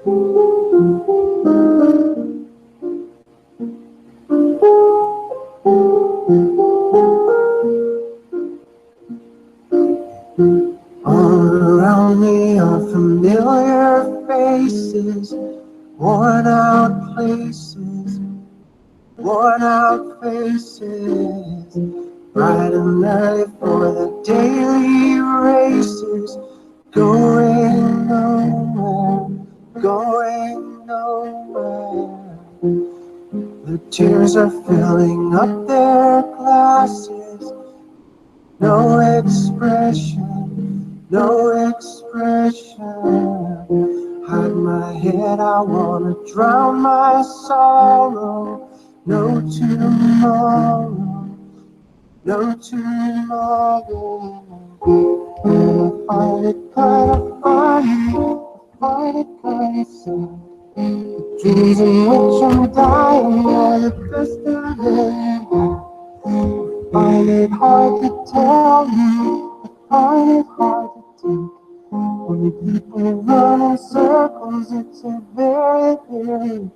All around me are familiar faces, worn out places, worn out faces, bright and early for the daily races, going nowhere, going nowhere. The tears are filling up their glasses, no expression, no expression. Hide my head, I wanna drown my sorrow. No tomorrow, no tomorrow. And I find it kind of funny, I find it kind of sad. The dreams in which I'm dying are the best I've ever had. I find it hard to tell you, I find it hard to take. When people run in circles, it's a very, very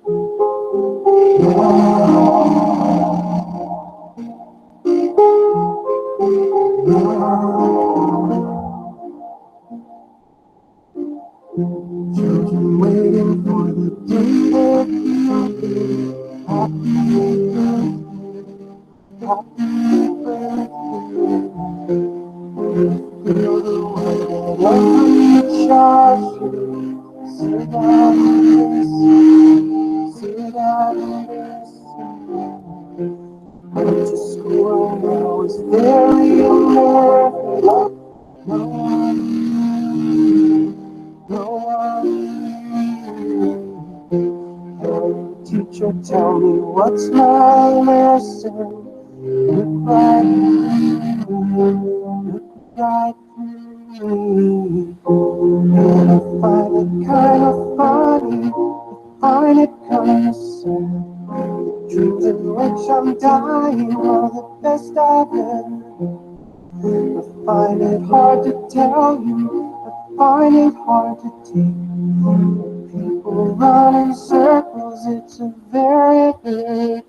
children waiting for the day that you'll be happy birthday, happy birthday. Feel the way that every child should sit down and listen, sit down and listen. Went to school and I was very American. No one knew, no one knew. Hey, teacher, tell me what's my lesson? Look like me, look like me. And I find it kind of funny, I find it kind of sad. Dreams in which I'm dying are the best I've ever had. I find it hard to tell you, I find it hard to take. People run in circles, it's a very big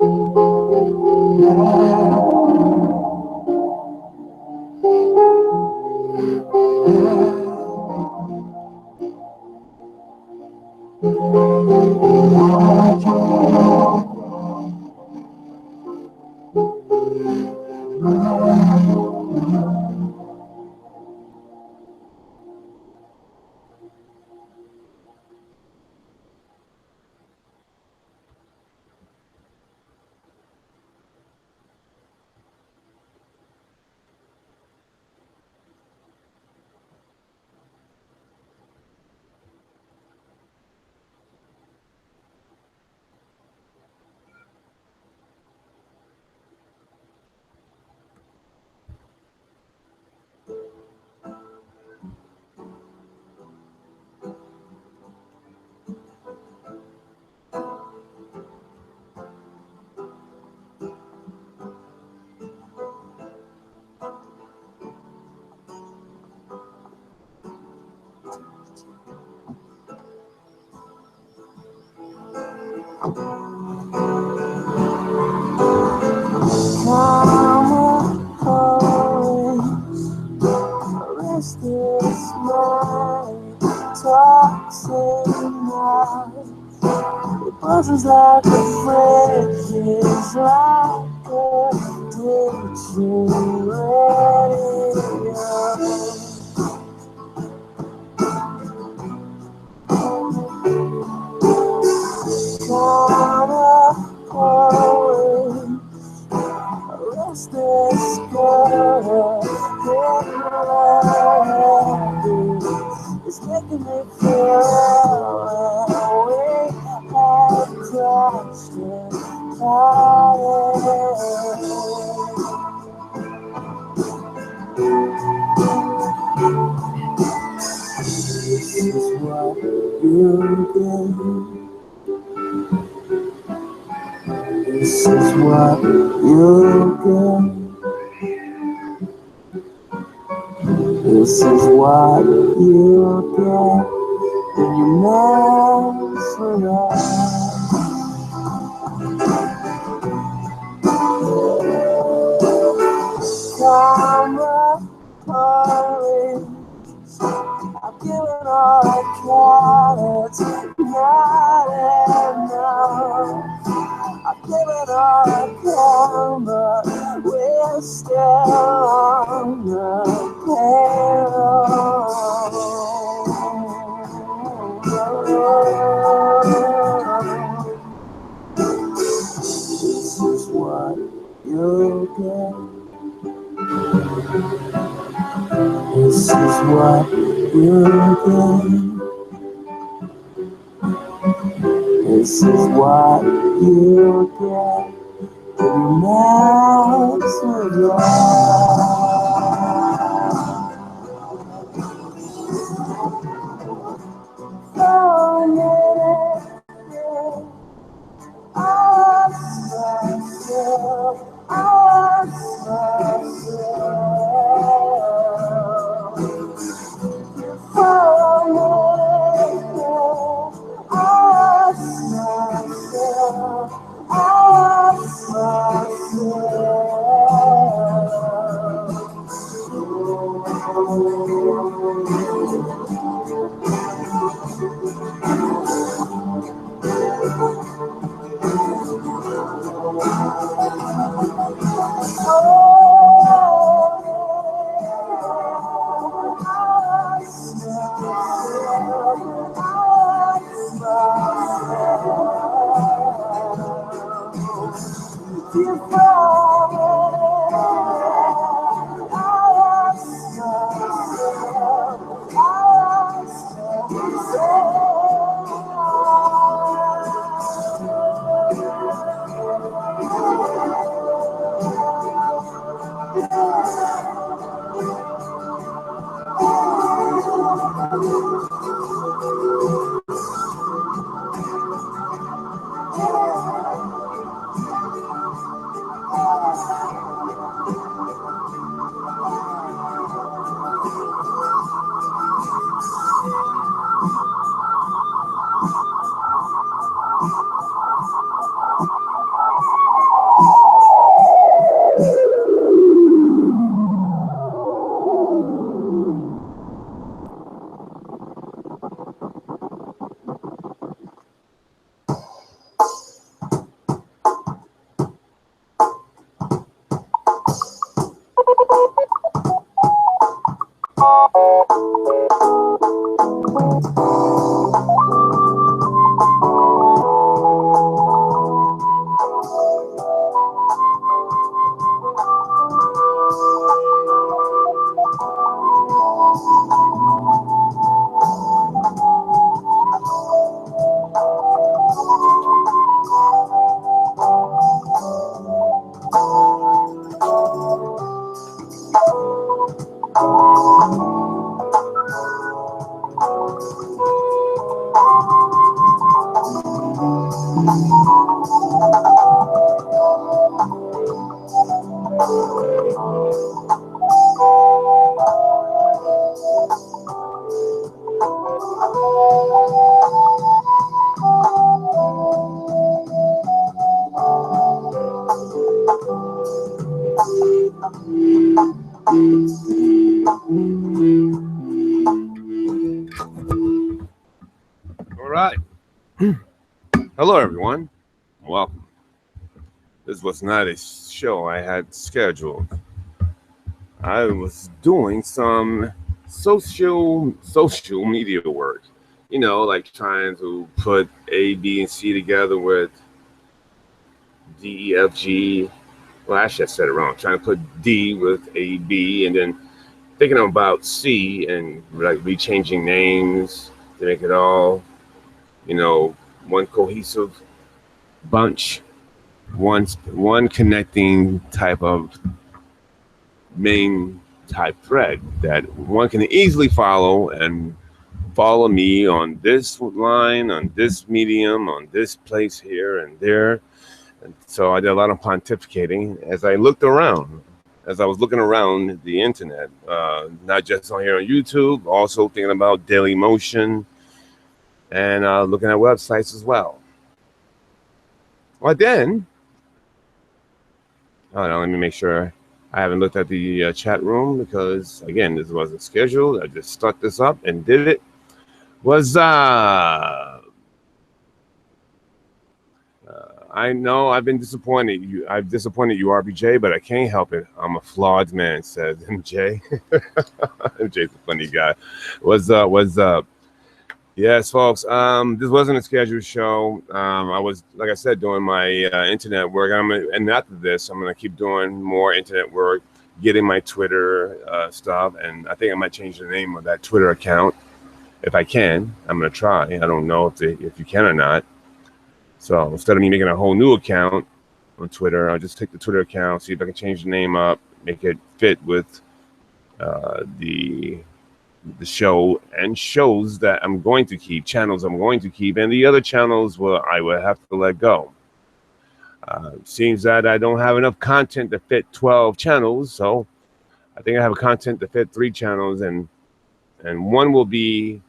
buzzes like a fridge, is like a ditching radio. Kinda going, a restless girl, it's making me feel away. Crashed and this is what you get. This is what you get. This is what you get Will you mesmerize? Camera calling, I've given all I can, it's not enough. I've given all I can, but we're still on the payroll. This is what you'll get. This is what you'll get. This is what you'll get. You Hello, everyone. Welcome. This was not a show I had scheduled. I was doing some social media work. You know, like trying to put A, B, and C together with D, E, F, G. Well, actually, I said it wrong. Trying to put D with A, B, and then thinking about C and like rechanging names to make it all, you know, one cohesive bunch, one connecting type of main type thread that one can easily follow and follow me on this line, on this medium, on this place here and there. And so I did a lot of pontificating as I looked around, as I was looking around the internet, not just on here on YouTube, also thinking about Daily Motion, and looking at websites as well. But then, I don't know, let me make sure I haven't looked at the chat room because, again, this wasn't scheduled. I just stuck this up and did it. I know I've been disappointed. I've disappointed you, RBJ, but I can't help it. I'm a flawed man, says MJ. MJ's a funny guy. What's up? Yes, folks. This wasn't a scheduled show. I was, like I said, doing my internet work. And after this, I'm gonna keep doing more internet work, getting my Twitter stuff, and I think I might change the name of that Twitter account if I can. I'm gonna try. I don't know if you can or not. So instead of me making a whole new account on Twitter, I'll just take the Twitter account, see if I can change the name up, make it fit with the show and shows that I'm going to keep, channels I'm going to keep, and the other channels I will have to let go. Seems that I don't have enough content to fit 12 channels, so I think I have content to fit 3 channels, and one will be.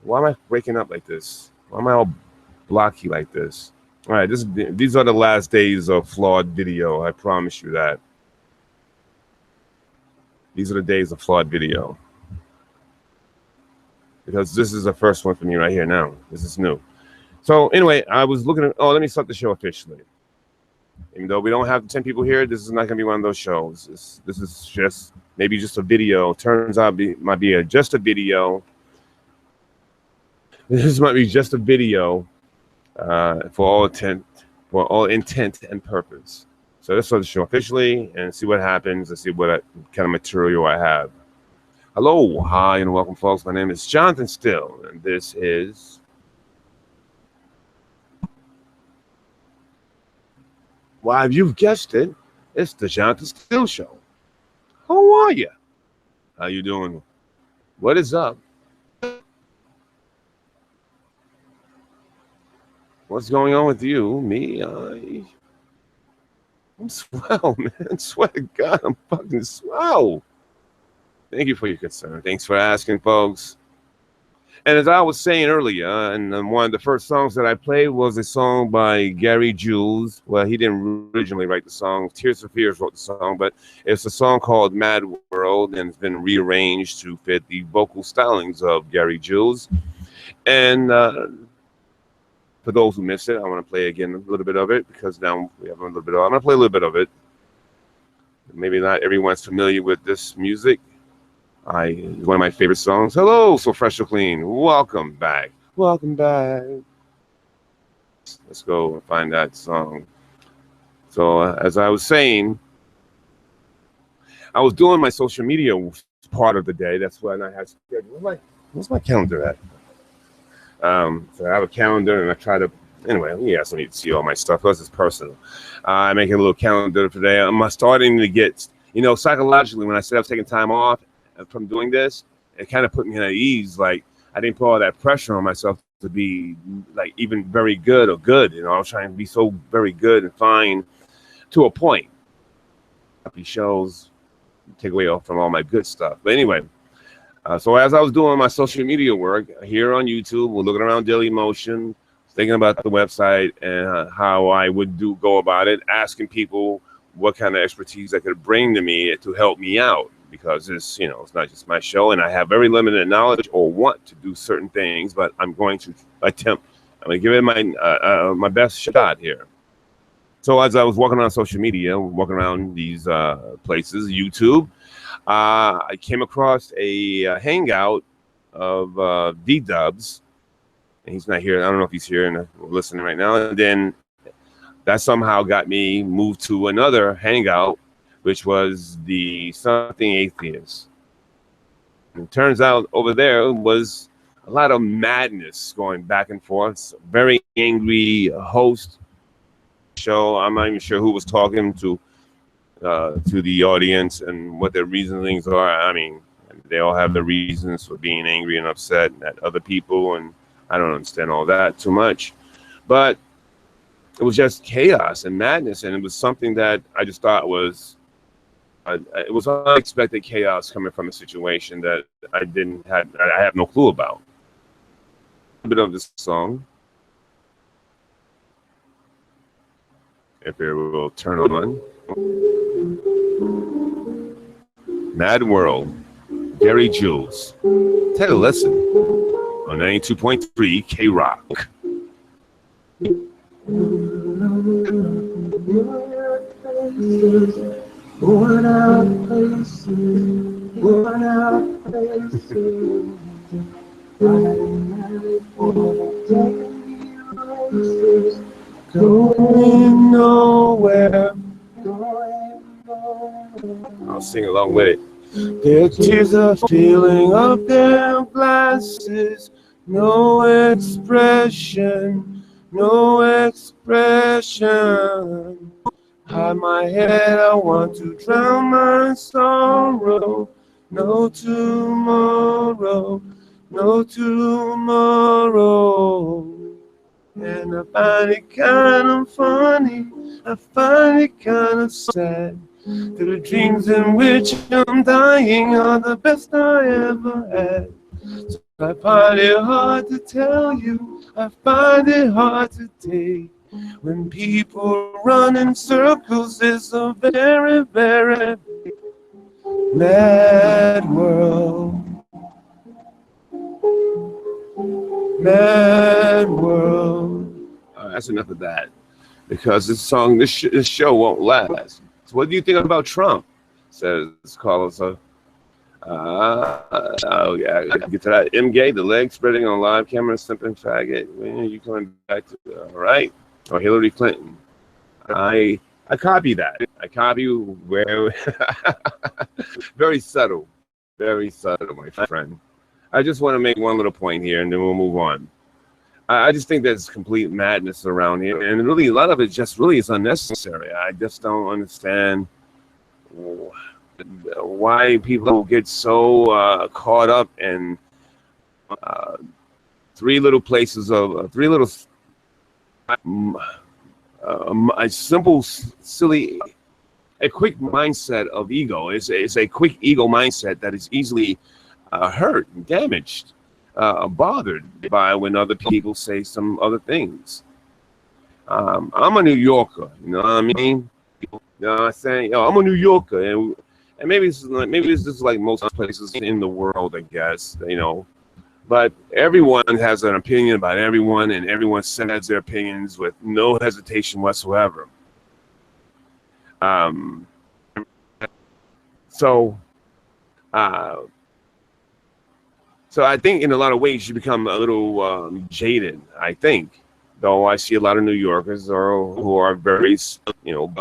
Why am I breaking up like this? Why am I all blocky like this? All right, these are the last days of flawed video. I promise you that. These are the days of flawed video. Because this is the first one for me right here now. This is new. So anyway, I was looking at, let me start the show officially. Even though we don't have 10 people here, this is not going to be one of those shows. This is just maybe just a video. Turns out might be just a video. This might be just a video for all intent and purpose. So let's start the show officially and see what happens and see what kind of material I have. Hello, hi, and welcome, folks. My name is Johnathan Steele, and this is why you've guessed it. It's the Johnathan Steele Show. How are you? How you doing? What is up? What's going on with you? Me? I'm swell, man. Swear to God, I'm fucking swell. Thank you for your concern. Thanks for asking, folks. And as I was saying earlier, and one of the first songs that I played was a song by Gary Jules. Well, he didn't originally write the song. Tears for Fears wrote the song, but it's a song called Mad World, and it's been rearranged to fit the vocal stylings of Gary Jules. And for those who missed it, I want to play again a little bit of it because now we have a little bit of. I'm going to play a little bit of it. Maybe not everyone's familiar with this music. It's one of my favorite songs. Hello, so fresh, so clean. Welcome back. Welcome back. Let's go and find that song. So as I was saying, I was doing my social media part of the day. That's when I had scheduled. Where's my calendar at? So I have a calendar, and I try to. Anyway, yeah, so I need to see all my stuff. Plus, it's personal. I make a little calendar today. I'm starting to get, psychologically, when I said I was taking time off from doing this, it kind of put me at ease. Like, I didn't put all that pressure on myself to be, like, even very good or good. I was trying to be so very good and fine to a point. These shows take away from all my good stuff. But anyway, so as I was doing my social media work here on YouTube, we're looking around Daily Motion, thinking about the website and how I would go about it, asking people what kind of expertise I could bring to me to help me out, because it's not just my show, and I have very limited knowledge or want to do certain things, but I'm going to attempt. I'm going to give it my best shot here. So as I was walking around social media, walking around these places, YouTube, I came across a hangout of D-Dubs. And he's not here. I don't know if he's here and listening right now. And then that somehow got me moved to another hangout, which was the Something Atheist. And it turns out over there was a lot of madness going back and forth. Very angry host show. I'm not even sure who was talking to the audience and what their reasonings are. I mean, they all have their reasons for being angry and upset at other people, and I don't understand all that too much, but it was just chaos and madness, and it was something that I just thought was it was unexpected chaos coming from a situation that I have no clue about. bit of this song. If it will turn on. Mad World, Gary Jules. Take a listen on 92.3 K-Rock. Worn out places, worn out places. Going nowhere. I'll sing along with it. Their tears are filling up their glasses. No expression, no expression. Hide my head, I want to drown my sorrow. No tomorrow, no tomorrow. And I find it kind of funny, I find it kind of sad, that the dreams in which I'm dying are the best I ever had. So I find it hard to tell you, I find it hard to take. When people run in circles, it's a very, very mad world. Mad world. That's enough of that, because this song, this show won't last. So what do you think about Trump? Says Carlos. Oh yeah, I get to that. M. Gay, the leg spreading on live camera, simping faggot. When are you coming back to? All right. Or Hillary Clinton. I copy that. I copy where very subtle, my friend. I just want to make one little point here, and then we'll move on. I just think there's complete madness around here, and really a lot of it just really is unnecessary. I just don't understand why people get so caught up in three little a simple, silly, a quick mindset of ego. It's a quick ego mindset that is easily hurt, damaged, bothered by when other people say some other things. I'm a New Yorker, you know what I mean? You know what I'm saying? Yo, I'm a New Yorker, and maybe it's just like most places in the world, I guess, you know. But everyone has an opinion about everyone, and everyone says their opinions with no hesitation whatsoever. So I think in a lot of ways you become a little jaded, I think. Though I see a lot of New Yorkers who are very, you know,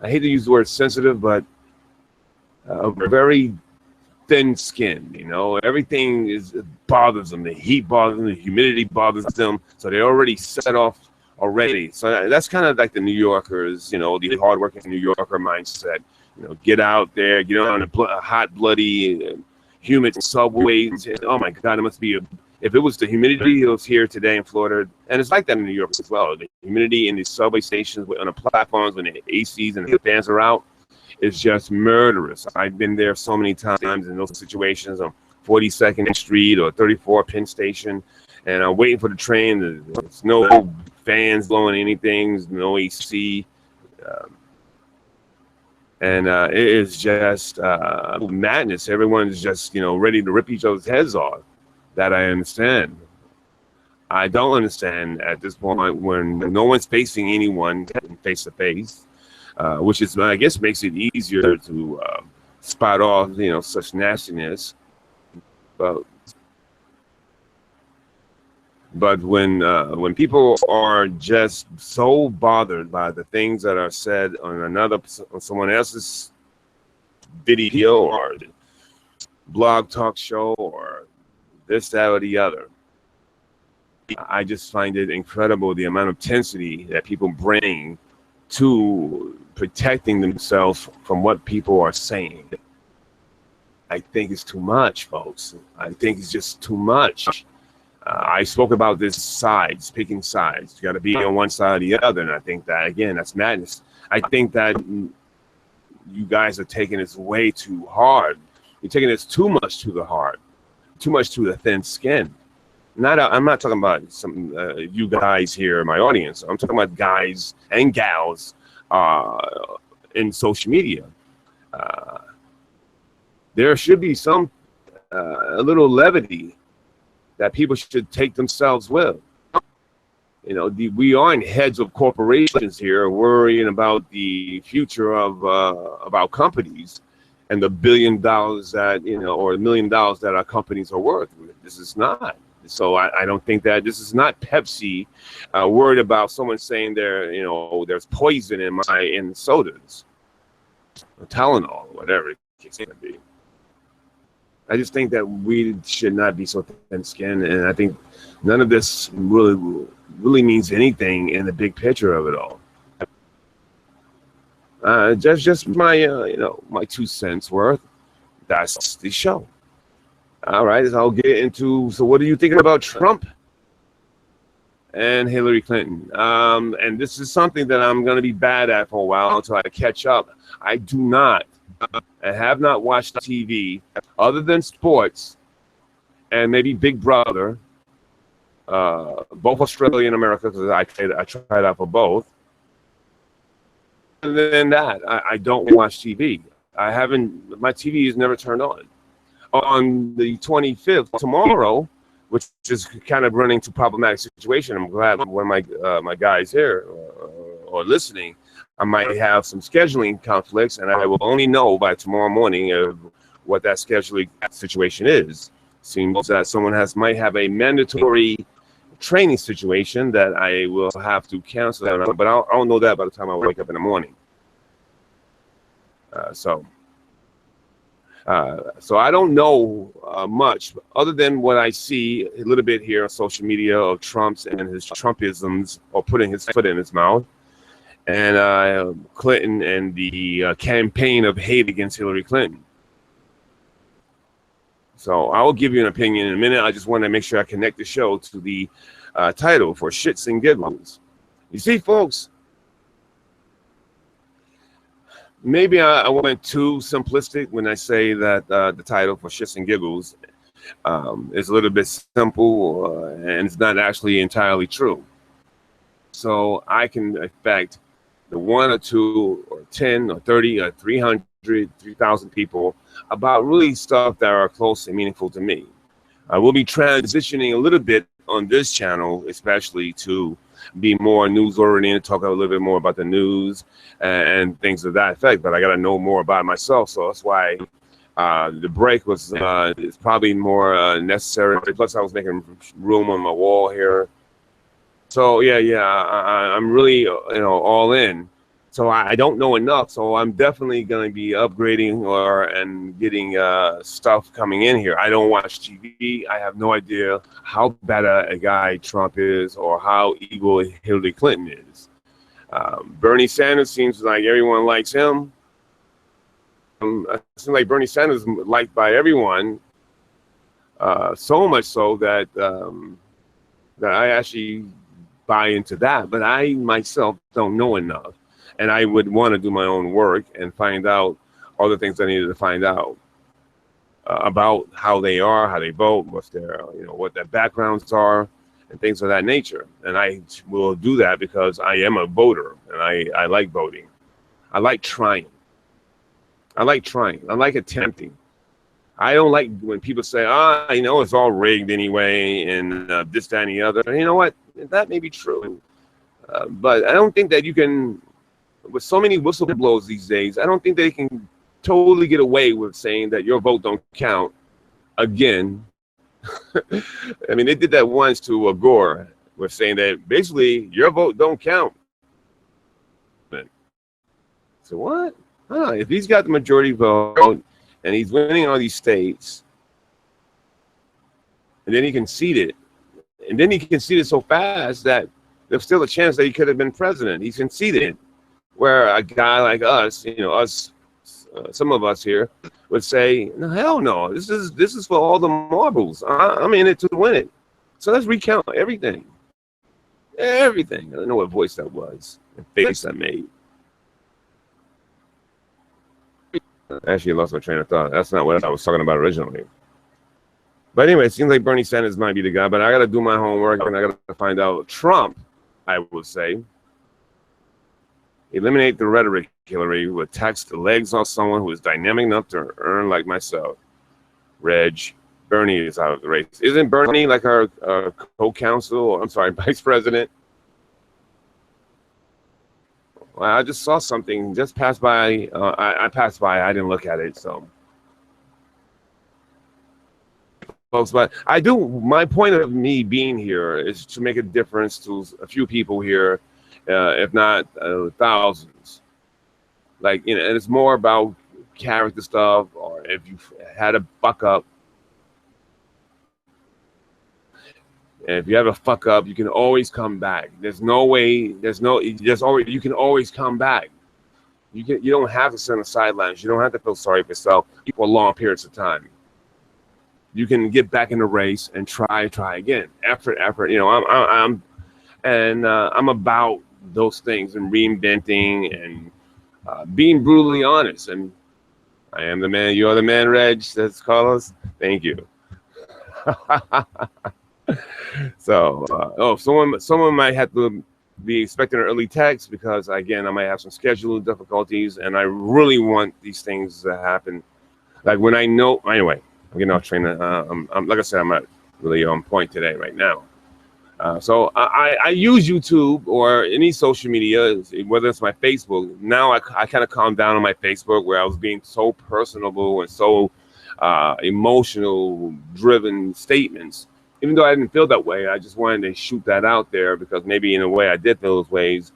I hate to use the word sensitive, but very thin-skinned, you know. Everything bothers them. The heat bothers them. The humidity bothers them. So they're already set off already. So that's kind of like the New Yorkers, you know, the hardworking New Yorker mindset. You know, get out there, get on a hot, bloody, humid subways. Oh my God, it must be if it was the humidity that was here today in Florida, and it's like that in New York as well. The humidity in the subway stations, on the platforms when the ACs and the fans are out, is just murderous. I've been there so many times in those situations on 42nd Street or 34 Penn Station, and I'm waiting for the train. There's no fans blowing anything, no AC. And it is just madness. Everyone's just, you know, ready to rip each other's heads off. That I understand. I don't understand at this point when no one's facing anyone face to face, which is, I guess, makes it easier to spot off, you know, such nastiness. But when people are just so bothered by the things that are said on someone else's video or blog talk show or this, that, or the other, I just find it incredible the amount of intensity that people bring to protecting themselves from what people are saying. I think it's too much, folks. I think it's just too much. I spoke about this picking sides. You got to be on one side or the other, and I think that, again, that's madness. I think that you guys are taking this way too hard. You're taking this too much to the heart, too much to the thin skin. I'm not talking about some you guys here in my audience. I'm talking about guys and gals uh, in social media. Uh, there should be some a little levity that people should take themselves with. You know, we aren't heads of corporations here worrying about the future of our companies and the $1 billion that, you know, or $1 million that our companies are worth. This is not. So I don't think that this is not Pepsi worried about someone saying there's poison in sodas, or Tylenol, or whatever it can be. I just think that we should not be so thin-skinned, and I think none of this really means anything in the big picture of it all. Just my my 2 cents worth. That's the show. All right, so I'll get into. So, what are you thinking about Trump and Hillary Clinton? And this is something that I'm going to be bad at for a while until I catch up. I do not. I have not watched TV other than sports and maybe Big Brother, both Australia and America, because I tried out for both. Other than that, I don't watch TV. My TV is never turned on. On the 25th, tomorrow, which is kind of running to problematic situation. I'm glad one of my guys here or listening. I might have some scheduling conflicts, and I will only know by tomorrow morning of what that scheduling situation is. Seems that someone might have a mandatory training situation that I will have to cancel, but I'll know that by the time I wake up in the morning. So I don't know much other than what I see a little bit here on social media of Trump's and his Trumpisms, or putting his foot in his mouth, and Clinton and the campaign of hate against Hillary Clinton. So I will give you an opinion in a minute. I just want to make sure I connect the show to the title for Shits and Giggles. You see, folks, maybe I went too simplistic when I say that the title for Shits and Giggles is a little bit simple and it's not actually entirely true. So I can affect the 1 or 2 or 10 or 30 or 300, 3,000 people about really stuff that are close and meaningful to me. I will be transitioning a little bit on this channel, especially to be more news oriented, talk a little bit more about the news and things of that effect. But I got to know more about myself, so that's why the break was is probably more necessary. Plus, I was making room on my wall here. So yeah, I'm really all in. So I don't know enough. So I'm definitely going to be upgrading and getting stuff coming in here. I don't watch TV. I have no idea how bad a guy Trump is or how evil Hillary Clinton is. Bernie Sanders seems like everyone likes him. It seems like Bernie Sanders is liked by everyone. So much so that that I actually buy into that. But I myself don't know enough. And I would want to do my own work and find out all the things I needed to find out about how they are, how they vote, what their backgrounds are, and things of that nature. And I will do that because I am a voter and I like voting. I like trying. I like attempting. I don't like when people say, it's all rigged anyway, and this, that, and the other. And you know what? That may be true. But I don't think that you can. With so many whistleblowers these days, I don't think they can totally get away with saying that your vote don't count again. I mean, they did that once to Gore with saying that basically your vote don't count. So what? If he's got the majority vote and he's winning all these states, and then he conceded, and then he conceded so fast that there's still a chance that he could have been president. He conceded. Where a guy like us, some of us here would say, no, hell no, this is for all the marbles. I'm in it to win it. So let's recount everything. Everything. I don't know what voice that was, the face I made. Actually, I lost my train of thought. That's not what I was talking about originally. But anyway, it seems like Bernie Sanders might be the guy, but I got to do my homework and I got to find out. Trump, I would say, eliminate the rhetoric, Hillary, with text the legs off someone who is dynamic enough to earn like myself. Reg, Bernie is out of the race. Isn't Bernie like our co-counsel, or I'm sorry, vice president? Well, I just saw something just passed by. I passed by. I didn't look at it, so. Folks, but I do. My point of me being here is to make a difference to a few people here, if not thousands. Like, you know, and it's more about character stuff, or if you've had a fuck up. And if you have a fuck up, you can always come back. There's no way. You can always come back. You don't have to sit on the sidelines. You don't have to feel sorry for yourself for long periods of time. You can get back in the race and try again. Effort. You know, I'm about those things and reinventing and being brutally honest. And I am the man. You're the man, Reg. That's Carlos. Thank you. So, someone might have to be expecting an early text because, again, I might have some scheduling difficulties, and I really want these things to happen. Like when I know, anyway. I'm getting off train. Like I said, I'm not really on point today right now. So I use YouTube or any social media, whether it's my Facebook. Now I kind of calmed down on my Facebook where I was being so personable and so emotional driven statements. Even though I didn't feel that way, I just wanted to shoot that out there because maybe in a way I did feel those ways.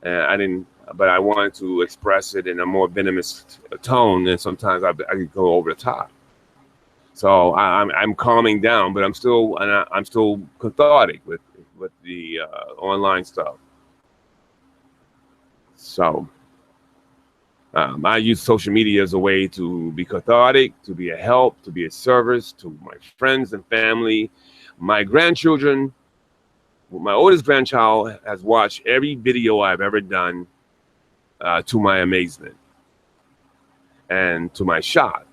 And I didn't, but I wanted to express it in a more venomous tone. And sometimes I could go over the top. So I'm calming down, but I'm still cathartic with the online stuff. So I use social media as a way to be cathartic, to be a help, to be a service to my friends and family, my grandchildren. My oldest grandchild has watched every video I've ever done, to my amazement and to my shock.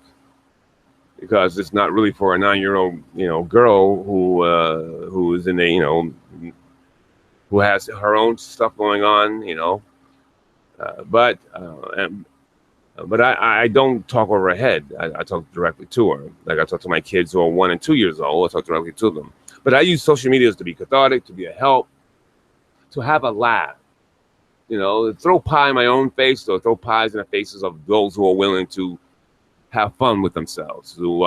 Because it's not really for a 9-year-old, girl who is in the, who has her own stuff going on, but I don't talk over her head. I talk directly to her. Like I talk to my kids who are 1 and 2 years old. I talk directly to them. But I use social media to be cathartic, to be a help, to have a laugh. Throw pie in my own face, or throw pies in the faces of those who are willing to have fun with themselves, who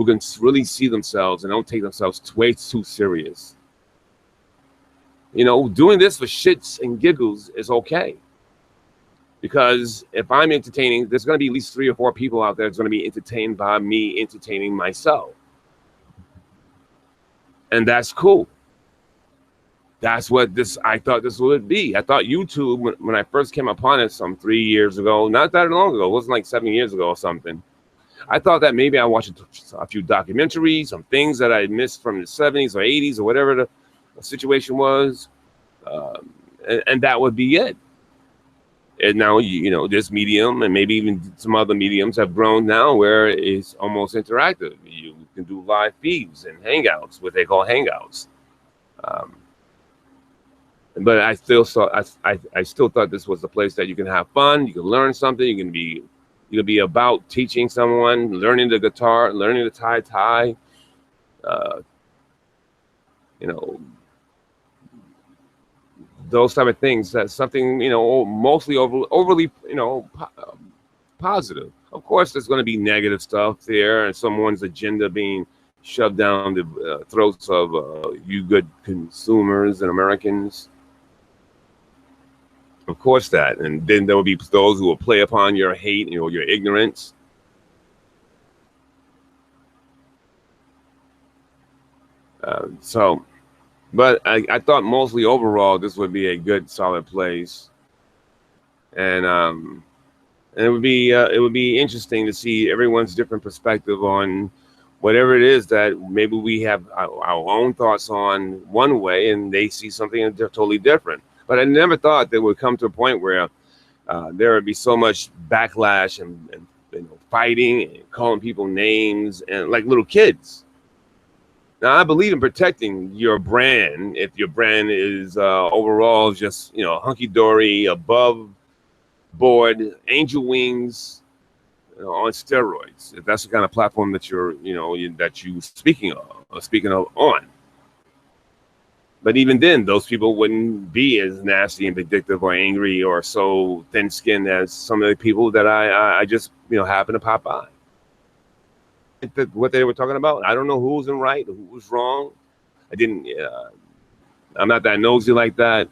can really see themselves and don't take themselves way too serious. Doing this for shits and giggles is okay. Because if I'm entertaining, there's going to be at least 3 or 4 people out there that's going to be entertained by me entertaining myself. And that's cool. That's what I thought this would be. I thought YouTube, when I first came upon it some 3 years ago, not that long ago, it wasn't like 7 years ago or something. I thought that maybe I watched a few documentaries, some things that I missed from the 70s or 80s or whatever the situation was. And that would be it. And now, this medium and maybe even some other mediums have grown now where it's almost interactive. You can do live feeds and hangouts, what they call hangouts. But I still thought this was a place that you can have fun, you can learn something, you can be about teaching someone, learning the guitar, learning the tie, those type of things. That's something, mostly overly, positive. Of course, there's going to be negative stuff there, and someone's agenda being shoved down the throats of you good consumers and Americans. Of course that. And then there will be those who will play upon your hate, your ignorance. But I thought mostly overall this would be a good, solid place. And it would be interesting to see everyone's different perspective on whatever it is that maybe we have our own thoughts on one way and they see something totally different. But I never thought that would come to a point where there would be so much backlash and fighting and calling people names and like little kids. Now, I believe in protecting your brand if your brand is overall just, hunky dory, above board, angel wings, on steroids. If that's the kind of platform that that you speaking of on. But even then, those people wouldn't be as nasty and vindictive or angry or so thin-skinned as some of the people that I just happen to pop by. What they were talking about, I don't know who was in right, who was wrong. I didn't. I'm not that nosy like that.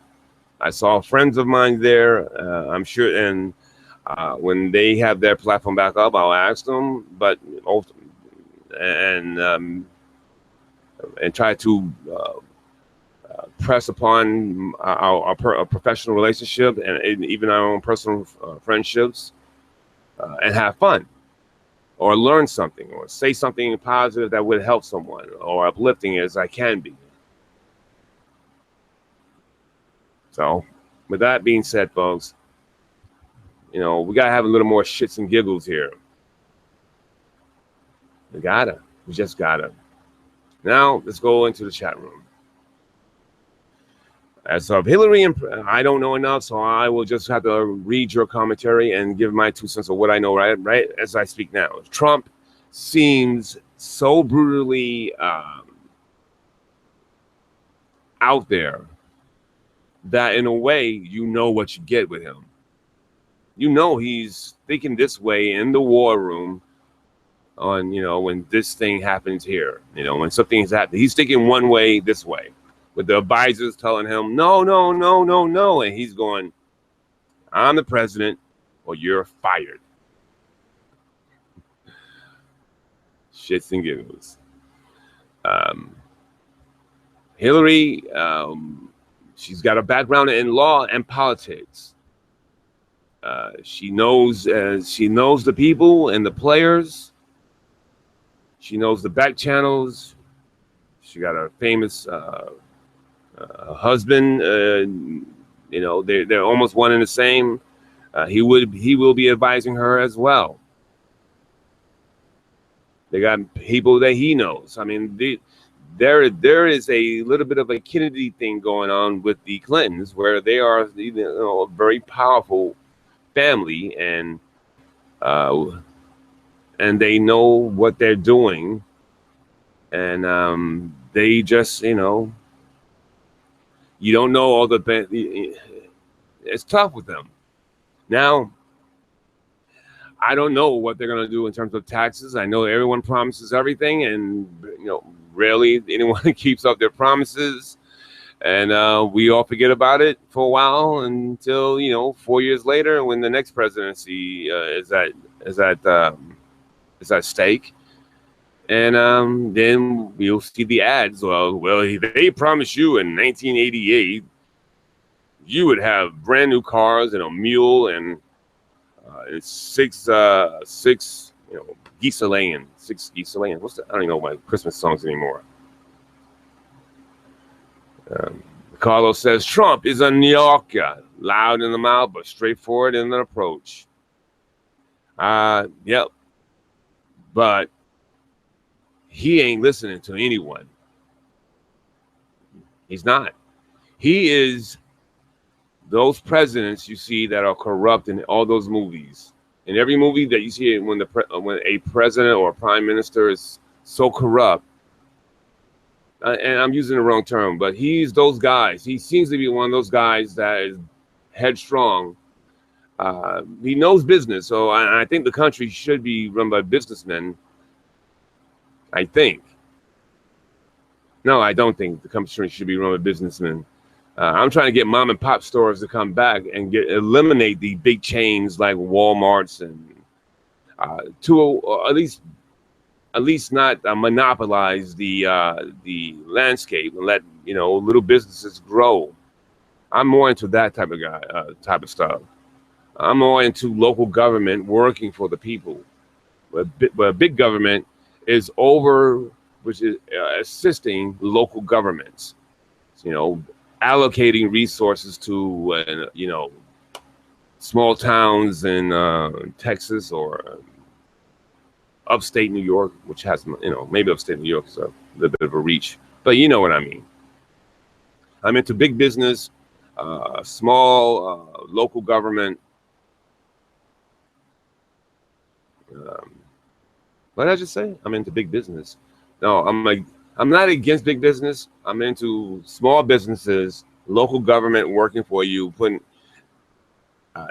I saw friends of mine there. I'm sure, and when they have their platform back up, I'll ask them. But and try to press upon our professional relationship and even our own personal friendships, and have fun, or learn something, or say something positive that would help someone, or uplifting as I can be. So, with that being said, folks, we gotta have a little more shits and giggles here. We just gotta. Now, let's go into the chat room. As of Hillary, I don't know enough, so I will just have to read your commentary and give my 2 cents of what I know right as I speak now. Trump seems so brutally out there that in a way, what you get with him. He's thinking this way in the war room on, when this thing happens here, when something's happening, he's thinking one way, this way, with the advisors telling him, no, no, no, no, no. And he's going, I'm the president or you're fired. Shits and giggles. Hillary, she's got a background in law and politics. She knows the people and the players. She knows the back channels. She got a famous husband. They're almost one and the same. He will be advising her as well. They got people that he knows. I mean, there is a little bit of a Kennedy thing going on with the Clintons, where they are a very powerful family, and they know what they're doing, and they just you don't know all the. It's tough with them. Now, I don't know what they're going to do in terms of taxes. I know everyone promises everything, and rarely anyone keeps up their promises, and we all forget about it for a while until 4 years later, when the next presidency is at stake, and then we'll see the ads. Well, they promised you in 1988 you would have brand new cars and a mule and six geese a laying. Six geese a laying. What's that? I don't even know my Christmas songs anymore. Carlos says Trump is a New Yorker, loud in the mouth but straightforward in the approach. Yep, but he ain't listening to anyone. He's not. He is those presidents you see that are corrupt in all those movies. In every movie that you see, when a president or a prime minister is so corrupt, and I'm using the wrong term, but he's those guys. He seems to be one of those guys that is headstrong. He knows business, so I think the country should be run by businessmen. I think. No, I don't think the country should be run by businessmen. I'm trying to get mom and pop stores to come back and eliminate the big chains like Walmart's and at least not monopolize the landscape and let little businesses grow. I'm more into that type of stuff. I'm more into local government working for the people. Where big government is which is assisting local governments. Allocating resources to small towns in Texas or upstate New York, which has, maybe upstate New York is a little bit of a reach, but you know what I mean. I'm into big business, small local government. What did I just say? I'm into big business. No, I'm not against big business. I'm into small businesses, local government working for you, putting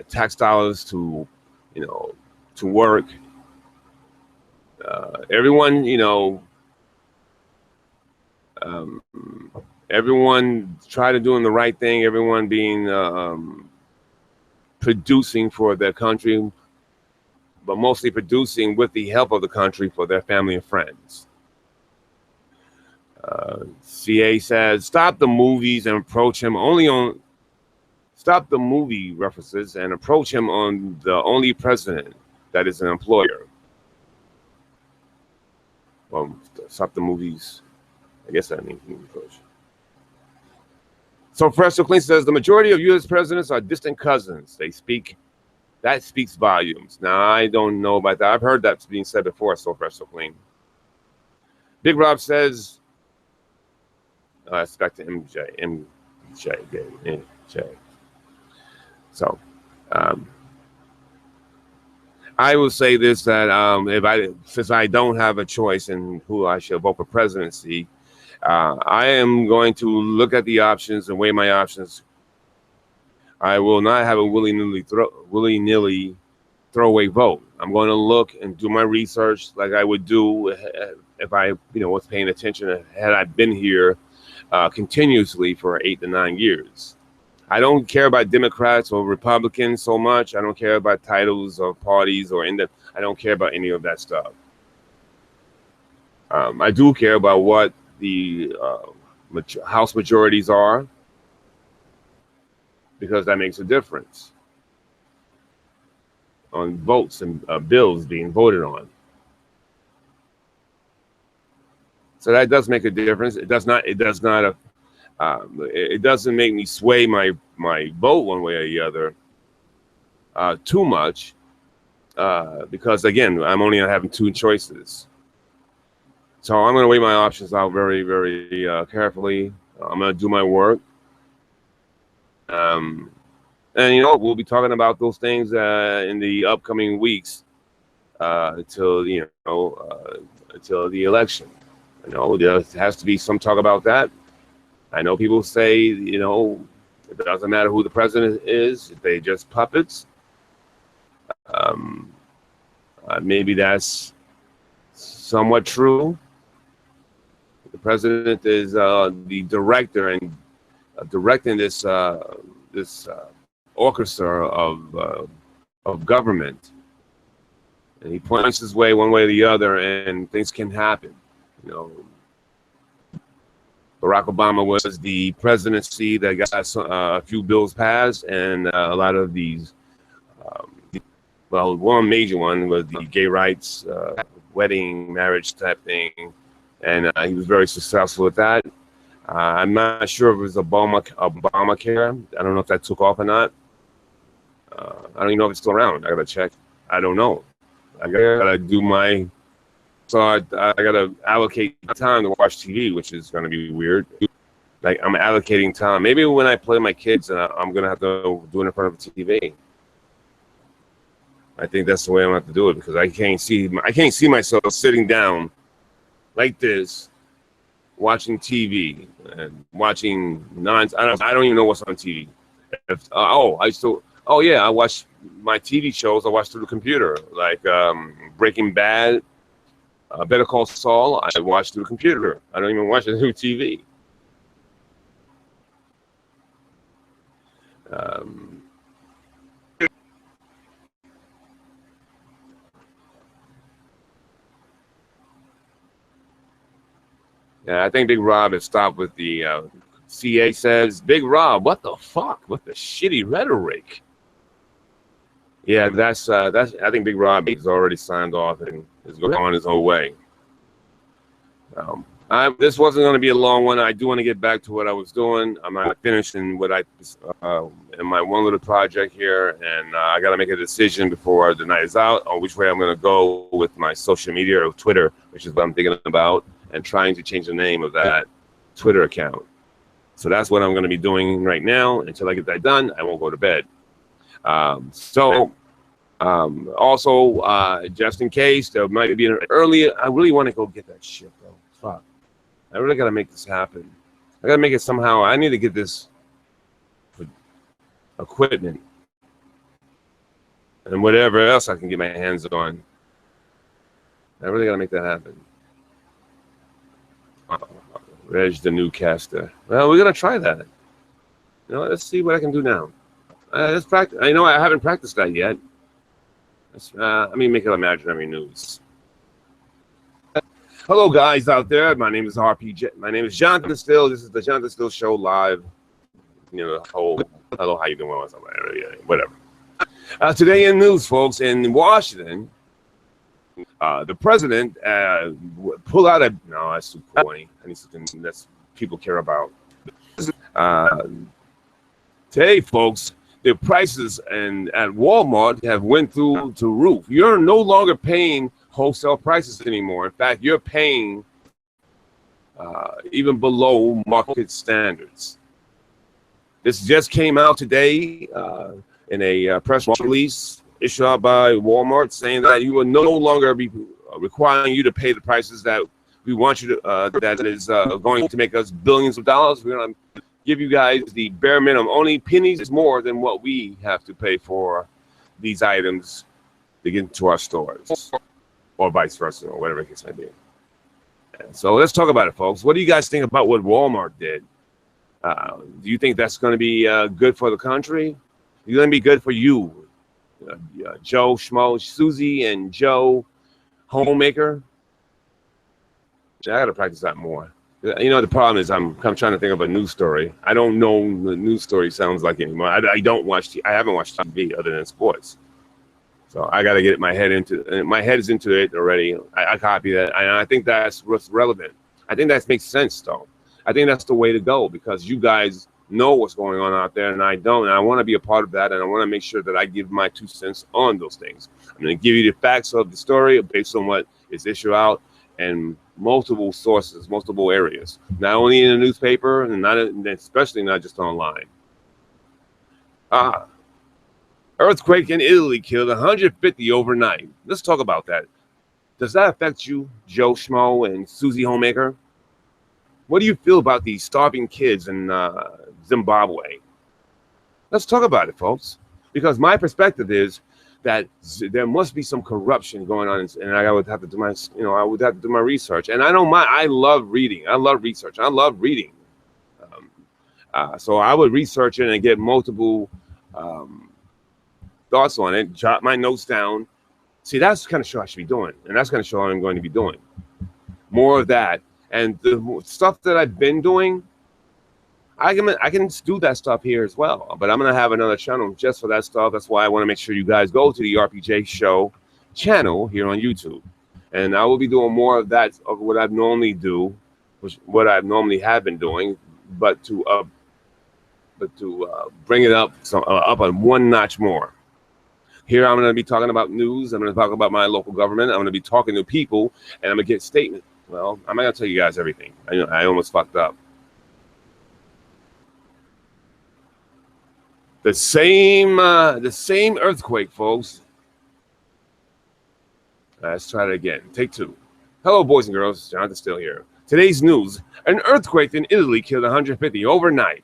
tax dollars to, to work. Everyone, everyone try to doing the right thing. Everyone being producing for their country, but mostly producing with the help of the country for their family and friends. CA says, stop the movies and approach him only on. Stop the movie references and approach him on the only president that is an employer. Well, stop the movies. I guess that means movie approach. So Professor Clean says the majority of U.S. presidents are distant cousins. That speaks volumes. Now, I don't know about that. I've heard that being said before, so Professor Clean. Big Rob says, it's back to MJ. So, I will say this, that since I don't have a choice in who I should vote for presidency, I am going to look at the options and weigh my options. I will not have a willy-nilly throwaway vote. I'm going to look and do my research like I would do if I, was paying attention had I been here continuously for 8 to 9 years. I don't care about Democrats or Republicans so much. I don't care about titles or parties I don't care about any of that stuff. I do care about what the House majorities are, because that makes a difference on votes and bills being voted on. So that does make a difference. It doesn't make me sway my vote one way or the other too much, because again, I'm only having 2 choices. So I'm going to weigh my options out very, very carefully. I'm going to do my work. And we'll be talking about those things in the upcoming weeks until the election. There has to be some talk about that. I know people say, it doesn't matter who the president is, they just puppets. Maybe that's somewhat true. The president is the director and directing this orchestra of government, and he points his way one way or the other, and things can happen. Barack Obama was the presidency that got a few bills passed, and a lot of these. One major one was the gay rights, wedding, marriage type thing, and he was very successful with that. I'm not sure if it was Obamacare. I don't know if that took off or not. I don't even know if it's still around. I gotta check. I don't know. I gotta do my. So I gotta allocate time to watch TV, which is gonna be weird. Like I'm allocating time. Maybe when I play my kids, I'm gonna have to do it in front of the TV. I think that's the way I'm gonna have to do it, because I can't see myself sitting down like this, watching TV and watching I don't even know what's on TV. I watch my TV shows. I watch through the computer, like Breaking Bad, Better Call Saul. I watch through the computer. I don't even watch it through TV. Yeah, I think Big Rob has stopped with the CA says, Big Rob, what the fuck with the shitty rhetoric? Yeah, that's I think Big Rob has already signed off and is going on his own way. This wasn't going to be a long one. I do want to get back to what I was doing. I'm not finishing what I in my one little project here, and I got to make a decision before the night is out on which way I'm going to go with my social media or Twitter, which is what I'm thinking about, and trying to change the name of that Twitter account. So that's what I'm going to be doing right now. Until I get that done, I won't go to bed. Also, just in case there might be an early, I really want to go get that shit, bro. Fuck. I really got to make this happen. I got to make it somehow. I need to get this equipment and whatever else I can get my hands on. I really got to make that happen. Reg the new caster. Well, we're going to try that. You know, let's see what I can do now. Let's practice. I know I haven't practiced that yet. Let me make it imaginary news. Hello, guys out there. My name is RPG. My name is Johnathan Steele. This is the Johnathan Steele Show live. You know, the whole hello, how you doing? Whatever. Today in news, folks, in Washington, the president pulled out a. No, that's too corny. I need something that people care about. Today, folks, the prices at Walmart have went through the roof. You're no longer paying wholesale prices anymore. In fact, you're paying even below market standards. This just came out today in a press release issued out by Walmart, saying that you will no longer be requiring you to pay the prices that we want you to. That is going to make us billions of dollars. We're going to give you guys the bare minimum, only pennies more than what we have to pay for these items to get into our stores, or vice versa, or whatever the case may be. So let's talk about it, folks. What do you guys think about what Walmart did? Do you think that's going to be good for the country? It's going to be good for you, Joe Schmo, Susie, and Joe Homemaker. I got to practice that more. You know, the problem is I'm trying to think of a news story. I don't know the news story sounds like anymore. I don't watch. I haven't watched TV other than sports. So I got to get my head into. My head is into it already. I copy that, and I think that's what's relevant. I think that makes sense, though. I think that's the way to go, because you guys know what's going on out there, and I don't. And I want to be a part of that, and I want to make sure that I give my 2 cents on those things. I'm going to give you the facts of the story based on what is issued out and multiple sources, multiple areas, not only in the newspaper and especially not just online. Earthquake in Italy killed 150 overnight. Let's talk about that. Does that affect you, Joe Schmo and Susie Homemaker? What do you feel about these starving kids in Zimbabwe? Let's talk about it, folks, because my perspective is that there must be some corruption going on, and I would have to do my, I would have to do my research. And I don't mind. I love reading. I love research. I love reading. So I would research it and get multiple thoughts on it. Jot my notes down. See, that's the kind of show I should be doing, and that's the kind of show I'm going to be doing. More of that, and the stuff that I've been doing. I can do that stuff here as well, but I'm going to have another channel just for that stuff. That's why I want to make sure you guys go to the RPJ Show channel here on YouTube. And I will be doing more of that, of what I normally do, what I normally have been doing, but to bring it up on one notch more. Here I'm going to be talking about news. I'm going to talk about my local government. I'm going to be talking to people, and I'm going to get statements. Well, I'm not going to tell you guys everything. I almost fucked up. The same earthquake, folks. Let's try it again. Take 2. Hello, boys and girls. Johnathan Steele here. Today's news: an earthquake in Italy killed 150 overnight.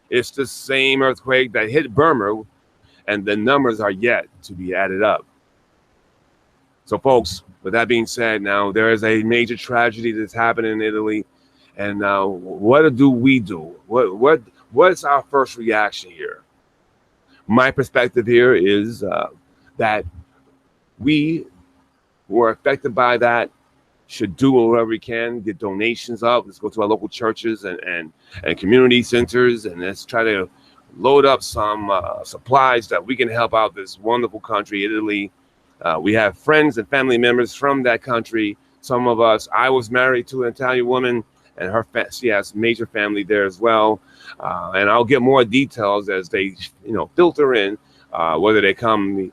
It's the same earthquake that hit Burma, and the numbers are yet to be added up. So, folks, with that being said, now there is a major tragedy that's happening in Italy, and now what do we do? What's our first reaction here? My perspective here is that we who are affected by that should do whatever we can, get donations up. Let's go to our local churches and community centers, and let's try to load up some supplies that we can help out this wonderful country, Italy. We have friends and family members from that country, some of us. I was married to an Italian woman, and she has major family there as well. And I'll get more details as they, filter in, whether they come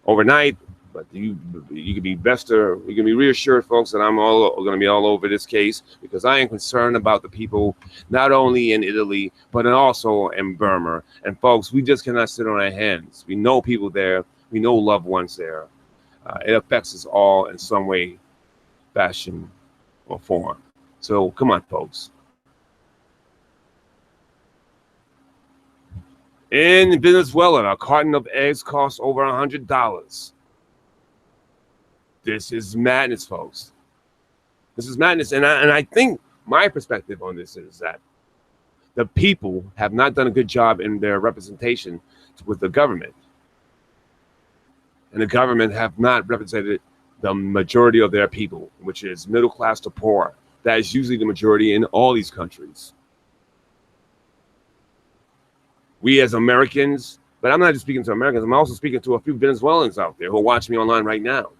overnight. But you can be you can be reassured, folks, that I'm going to be all over this case, because I am concerned about the people, not only in Italy, but also in Burma. And folks, we just cannot sit on our hands. We know people there. We know loved ones there. It affects us all in some way, fashion, or form. So come on, folks. In Venezuela, a carton of eggs costs over $100. This is madness, folks. This is madness. And I think my perspective on this is that the people have not done a good job in their representation with the government. And the government have not represented the majority of their people, which is middle class to poor. That is usually the majority in all these countries. We as Americans, but I'm not just speaking to Americans, I'm also speaking to a few Venezuelans out there who are watching me online right now.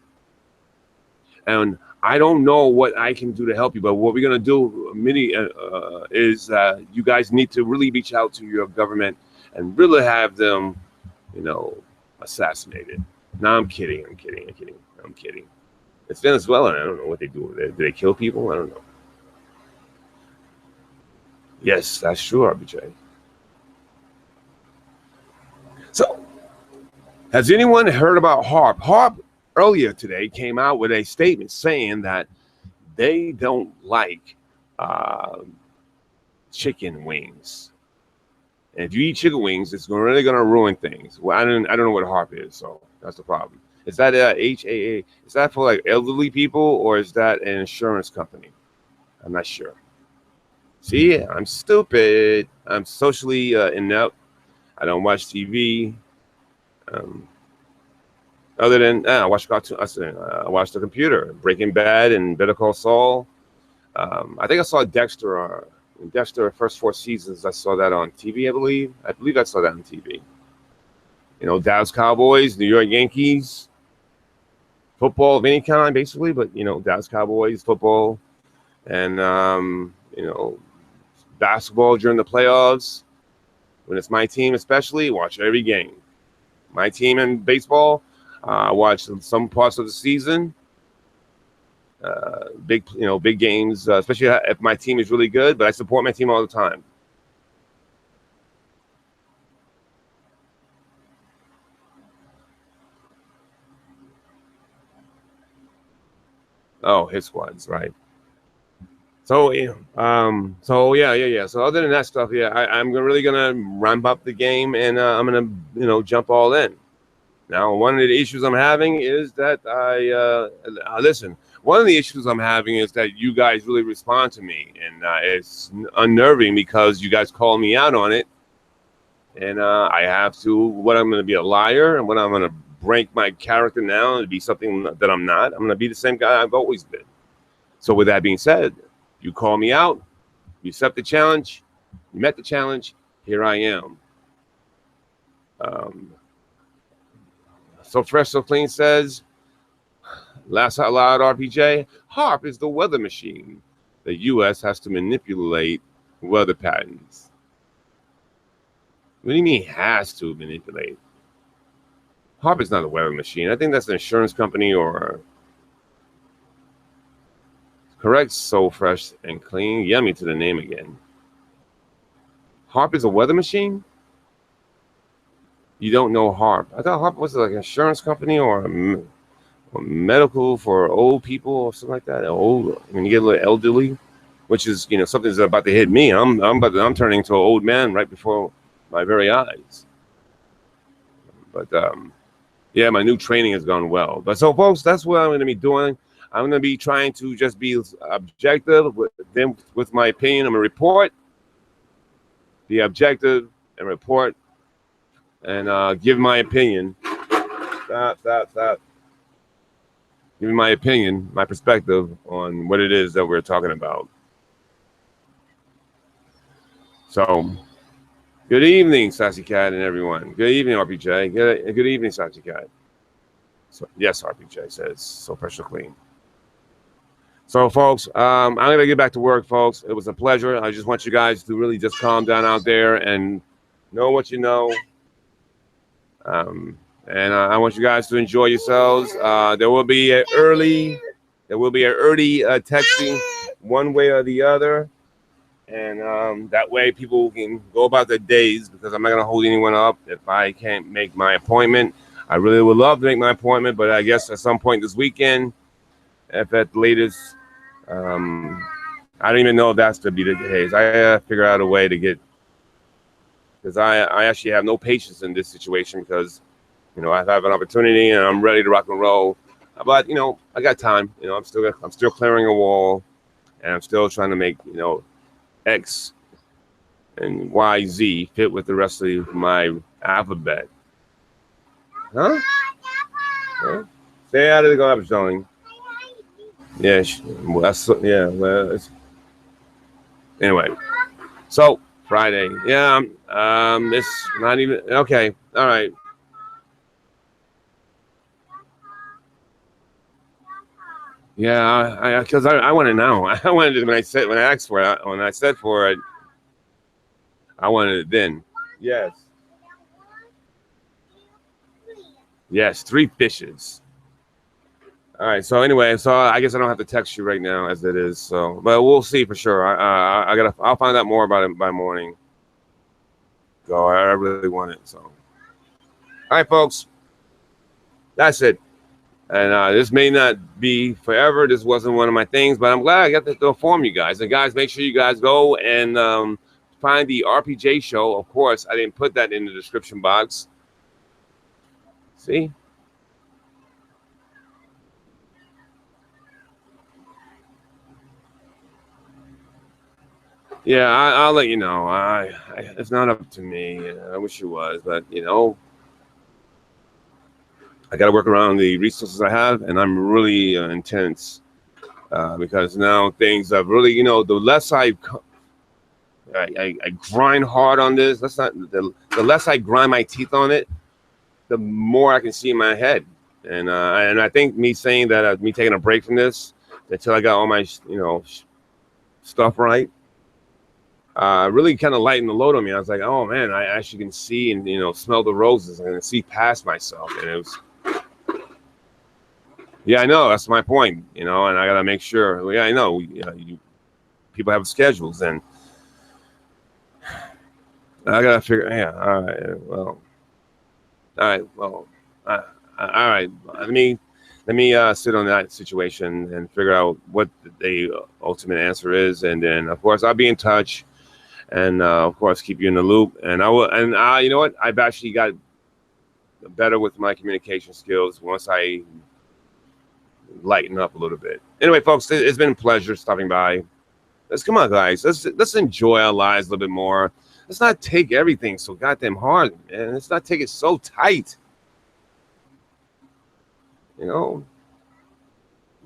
And I don't know what I can do to help you, but what we're going to do, is you guys need to really reach out to your government and really have them, assassinated. No, I'm kidding. It's Venezuela. I don't know what they do. Do they kill people? I don't know. Yes, that's true, RBJ. So, has anyone heard about HARP? HARP earlier today came out with a statement saying that they don't like chicken wings. And if you eat chicken wings, it's really going to ruin things. Well, I don't know what HARP is, so that's the problem. Is that HAA? Is that for like elderly people, or is that an insurance company? I'm not sure. See, I'm stupid. I'm socially inept. I don't watch TV. Other than I watch cartoons. I watch the computer. Breaking Bad and Better Call Saul. I think I saw Dexter. Dexter, first 4 seasons, I saw that on TV, I believe. I believe I saw that on TV. Dallas Cowboys, New York Yankees, football of any kind, basically, but, Dallas Cowboys, football, and, basketball during the playoffs. When it's my team, especially, watch every game. My team in baseball, I watch some parts of the season. Big games, especially if my team is really good, but I support my team all the time. Oh, hit squads, right. So, yeah. So other than that stuff, I'm really gonna ramp up the game, and I'm gonna, jump all in. Now, one of the issues I'm having is that listen. One of the issues I'm having is that you guys really respond to me, and it's unnerving because you guys call me out on it, and I have to. What, I'm going to be a liar, and what, I'm going to break my character now and be something that I'm not. I'm going to be the same guy I've always been. So, with that being said, you call me out, you accept the challenge, you met the challenge. Here I am. So Fresh So Clean says, laugh out loud, RPJ. HARP is the weather machine. The U.S. has to manipulate weather patterns. What do you mean has to manipulate? HARP is not a weather machine. I think that's an insurance company or... Correct, So Fresh and Clean. Yummy to the name again. HARP is a weather machine? You don't know HARP. I thought HARP was like an insurance company or medical for old people or something like that. Old, when you get a little elderly, which is, something's about to hit me. I'm turning into an old man right before my very eyes. But my new training has gone well. But so, folks, that's what I'm going to be doing. I'm going to be trying to just be objective with my opinion. I'm going to report, be objective, and report, and give my opinion. Stop. Give me my opinion, my perspective on what it is that we're talking about. So, good evening, Sassy Cat and everyone. Good evening, RPJ. Good evening, Sassy Cat. So, yes, RPJ says so pressure clean. So, folks, I'm going to get back to work, folks. It was a pleasure. I just want you guys to really just calm down out there and know what you know. And I want you guys to enjoy yourselves. There will be an early texting one way or the other. And that way people can go about their days, because I'm not going to hold anyone up if I can't make my appointment. I really would love to make my appointment, but I guess at some point this weekend, if at the latest, I don't even know if that's to be the case. I gotta figure out a way to get, because I actually have no patience in this situation, because, you know, I have an opportunity and I'm ready to rock and roll. But, you know, I got time. You know, I'm still clearing a wall, and I'm still trying to make, you know, X and Y, Z fit with the rest of my alphabet. Huh? Stay out of the garbage, darling. Yeah, well, that's, yeah. Well, it's, anyway, so Friday. Yeah, it's not even okay. All right. Yeah, because I want to know. I wanted it when I asked for it. When I said for it, I wanted it then. Yes. Yes, 3 fishes. All right. So anyway, so I guess I don't have to text you right now as it is. So, but we'll see for sure. I'll find out more about it by morning. Go. I really want it. So. All right, folks. That's it. And this may not be forever. This wasn't one of my things, but I'm glad I got to inform you guys. And guys, make sure you guys go and find the RPJ show. Of course, I didn't put that in the description box. See? Yeah, I'll let you know. It's not up to me. I wish it was, but you know, I got to work around the resources I have, and I'm really intense because now things have really, you know, the less I grind hard on this. The less I grind my teeth on it, the more I can see in my head. And I think me saying that, me taking a break from this until I got all my, you know, stuff right, really kind of lightened the load on me. I was like, oh man, I actually can see and, you know, smell the roses and see past myself. And it was, yeah, I know, that's my point, you know, and I got to make sure. Yeah, I know, people have schedules, and I got to figure, yeah, all right, well, all right, let me sit on that situation and figure out what the ultimate answer is, and then of course I'll be in touch, and of course keep you in the loop. And I will, and you know what, I've actually got better with my communication skills once I lighten up a little bit. Anyway, folks, it's been a pleasure stopping by. Come on, guys, let's enjoy our lives a little bit more. Let's not take everything so goddamn hard, man. Let's not take it so tight. You know,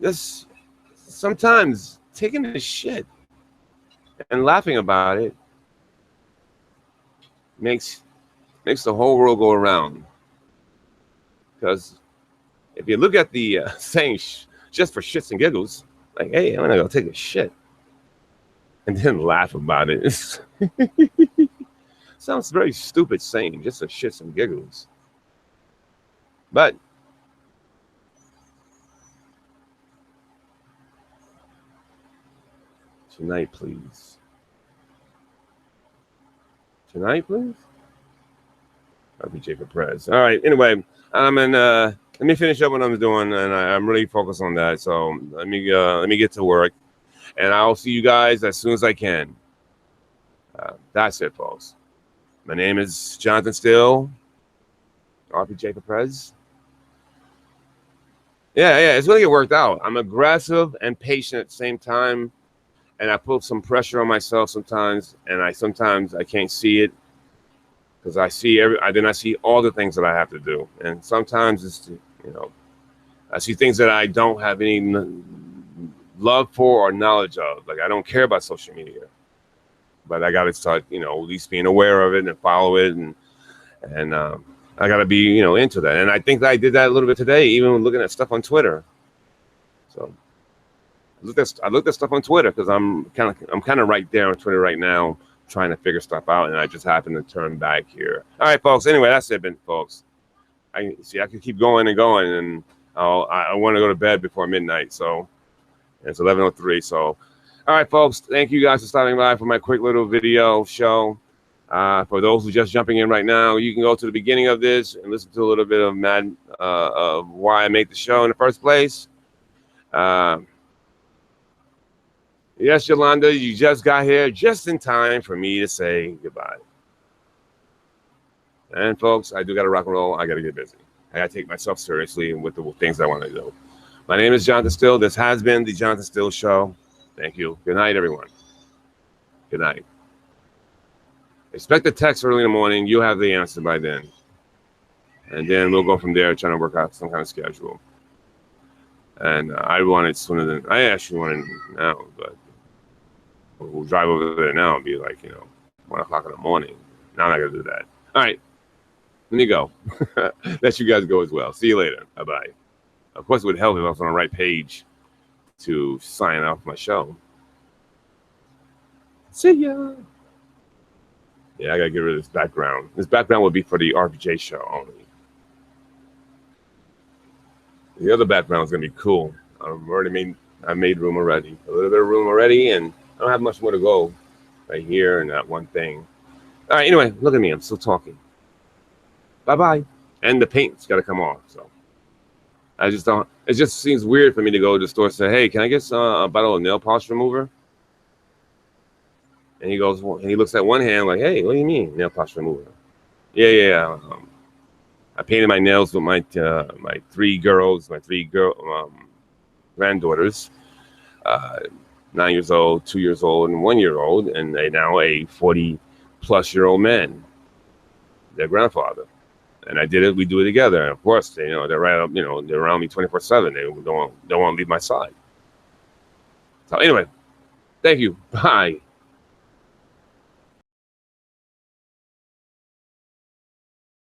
just sometimes taking the shit and laughing about it makes the whole world go around. Because if you look at the saying just for shits and giggles, like, hey, I'm gonna go take a shit, and then laugh about it. Sounds very stupid saying, just for shits and giggles. But tonight, please. Tonight, please. I'll be Jacob Perez. All right. Anyway, let me finish up what I'm doing, and I'm really focused on that. So let me get to work, and I'll see you guys as soon as I can. That's it, folks. My name is Johnathan Steele, RPJ Perez. Yeah, it's gonna get worked out. I'm aggressive and patient at the same time, and I put some pressure on myself sometimes, and sometimes I can't see it because I see I see all the things that I have to do, and sometimes it's, you know, I see things that I don't have any love for or knowledge of. Like, I don't care about social media, but I got to start, you know, at least being aware of it and follow it, and I gotta be, you know, into that. And I think that I did that a little bit today, even looking at stuff on Twitter. So I looked at stuff on Twitter because I'm kind of right there on Twitter right now, trying to figure stuff out, and I just happened to turn back here. All right, folks. Anyway, that's it, folks. I could keep going and going, and I want to go to bed before midnight. So it's 11:03. So, all right, folks. Thank you guys for stopping by for my quick little video show. For those who are just jumping in right now, you can go to the beginning of this and listen to a little bit of why I make the show in the first place. Yes, Yolanda, you just got here just in time for me to say goodbye. And folks, I do got to rock and roll. I got to get busy. I got to take myself seriously with the things I want to do. My name is Johnathan Steele. This has been the Johnathan Steele Show. Thank you. Good night, everyone. Good night. Expect a text early in the morning. You'll have the answer by then. And then we'll go from there, trying to work out some kind of schedule. And I want it sooner than I actually want it now, but we'll drive over there now and be like, 1 o'clock in the morning. Now I'm not going to do that. All right. Let me go. Let you guys go as well. See you later. Bye-bye. Of course, it would help if I was on the right page to sign off my show. See ya. Yeah, I got to get rid of this background. This background would be for the RPJ show only. The other background is going to be cool. I made room already. A little bit of room already, and I don't have much more to go right here and that one thing. All right, anyway, look at me. I'm still talking. Bye-bye. And the paint's got to come off, so. I just don't, it just seems weird for me to go to the store and say, hey, can I get a bottle of nail polish remover? And he goes, and he looks at one hand like, hey, what do you mean, nail polish remover? Yeah. I painted my nails with my three granddaughters, 9 years old, 2 years old, and 1 year old, and they now a 40-plus-year-old man, their grandfather. And I did it. We do it together. And of course, they're right up. They're around me 24/7. They don't want to leave my side. So anyway, thank you. Bye.